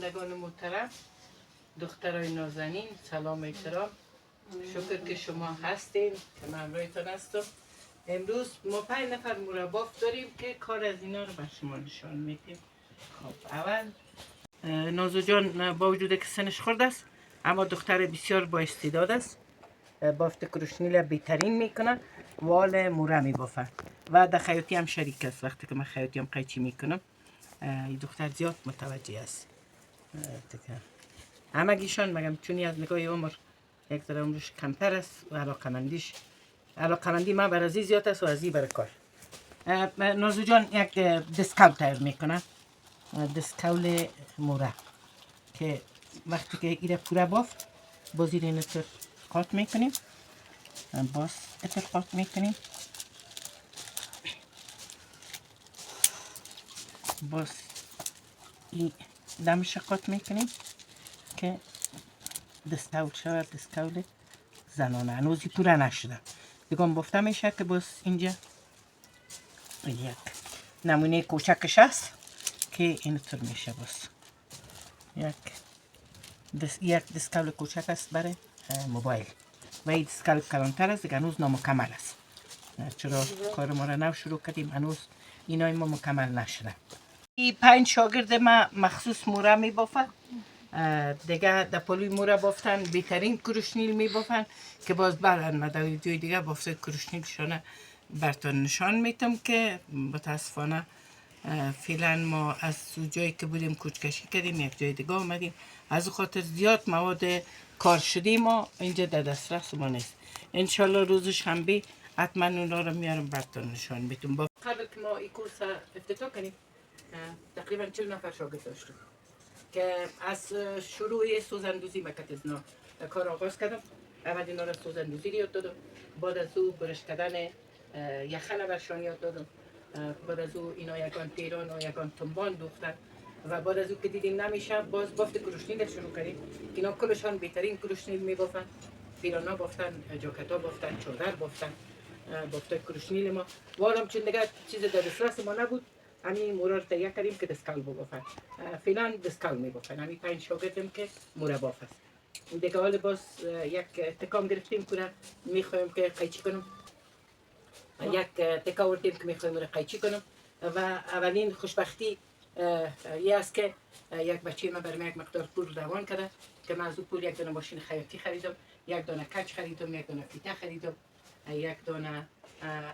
بینندگان محترم، دخترای نازنین، سلام احترام. شکر که شما هستین که من همراهتان هستم. امروز ما 5 نفر مرباف داریم که کار از اینا رو به شما نشان میدیم. خب اول نازو جان با وجود که سنش خورد است اما دختر بسیار با استعداد است. بافت کروشنیل بهترین میکنه، وال موره میبافه و در خیاطی هم شریک است. وقتی که من خیاطی هم قیچی میکنم این دختر زیاد متوجه است. همگیشان مگم چونی از نگاه عمر یک ذره عمرش کمتر است و علاقمندی من بر ازی زیاد است و ازی بر کار. نازو جان یک دسکول تایر میکنه، دسکول موره که وقتی که ایره پوره بافت باز ایره اینطور قاط میکنیم، باز اینطور قاط میکنیم، باز این دمش قاط میکنیم که دستاول شود. دستاول زنانه هنوزی پوره نشده دیگه بافته میشه که باز اینجا یک نمونه کوچکش هست که اینطور میشه. باز یک دستاول کوچک است برای موبایل و این دستاول کلانتر است دیگه هنوز نامکمل است. چرا کار ما را نو شروع کردیم هنوز اینای ما مکمل نشده. این 5 شاگرد ما مخصوص موره میبافه دیگه در پلوی موره بافتن بهترین کروشنیل میبافن که باز برن و در جای دیگه بافته کروشنیلشانه برتان نشان میتم که متاسفانه فعلا ما از جایی که بودیم کوچکشی کردیم یک جای دیگه آمدیم، از خاطر زیاد مواد کار شدی ما اینجا در دسترس ما نیست. انشالله روز شنبه حتما اونا رو میارم برتان نشان میتم. با قبل که ما این کورس افتتاح کنیم تقریبا 40 نفر شاگرد داشتیم که از شروع سوزندوزی مکتزنا کار آغاز کردم. اول اینا را سوزندوزی یاد دادم، بعد از او برش کردن یخن برشان یاد دادم، بعد از او اینا یکان تیران و یکان تنبان دوختن و بعد از او که دیدیم نمیشه باز بافت کروشنیل شروع کردیم. اینا کلشان بهترین کروشنیل میبافن، پیرانا بافتن، جاکتا بافتن، چادر بافتن، بافت کروشنیل ما وارم چون دیگه چیز در دسترس ما نبود همین موره رو تهیه کردیم که دستکول ببافن. فعلا دستکول میبافن همین 5 شاگردیم که موره باف است. دیگه حال باز یک تکام گرفتیم که میخوایم که قیچی کنم، یک تکا آوردیم که میخوایم رو قیچی کنم و اولین خوشبختی یه است که یک بچه من برای یک مقدار پول روان کرده که من از او پول یک دانه ماشین خیاطی خریدم، یک دانه کج خریدم، یک دانه فیته خریدم، یک دانه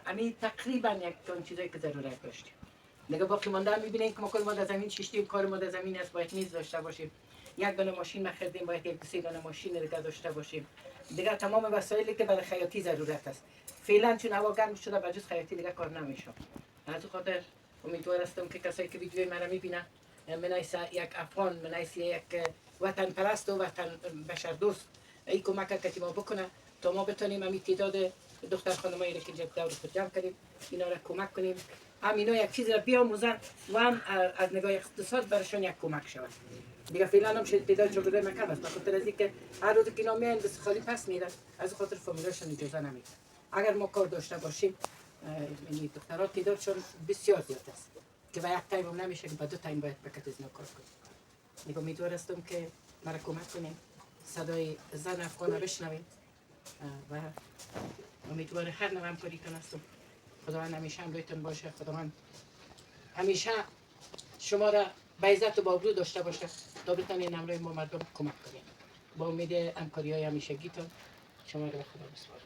همین تقریبا یک دانه چیزایی که ضرورت داشتیم. دیگه باقی مانده هم میبینین که ما کل ما در زمین شیشتیم، کار ما در زمین است، باید میز داشته باشیم. یک دانه ماشین ما خریدیم باید یک 3 دانه ماشین دیگه داشته باشیم. دیگه تمام وسایلی که برای خیاطی ضرورت است. فعلا چون هوا گرم شده بجز خیاطی دیگه کار نمیشه. از خاطر امیدوار هستم که کسایی که ویدیوی من میبینن منایس یک افغان، منایس یک وطن پرست و وطن بشر دوست ای کمک که ما بکنه تا ما بتونیم همین تعداد دختر خانمایی که دور خود جمع کنیم اینا را کمک کنیم، هم اینا یک چیز را بیاموزن و هم از نگاه اقتصاد برشان یک کمک شود. دیگه فعلا هم تعداد شاگردای ما کم است به خاطر از اینکه هر روز که اینا میان بس خالی پس میرن از خاطر فامیلاشون اجازه نمیدن. اگر ما کار داشته باشیم این دخترها تعدادشون بسیار زیاد است که به یک تایم هم نمیشه که به 2 تایم باید بکت از اینا کار کنیم. دیگه امیدوار هستم که مرا کمک کنیم صدای زن افغان را بشنویم و امیدوار هر نوع همکاری کنم هستم. خداوند همیشه همراهتون باشه، خداوند همیشه شما را به عزت و با آبرو داشته باشه تا بتونین همراه ما مردم کمک کنیم. با امید همکاری های همیشگیتون شما را به خدا بسپارم.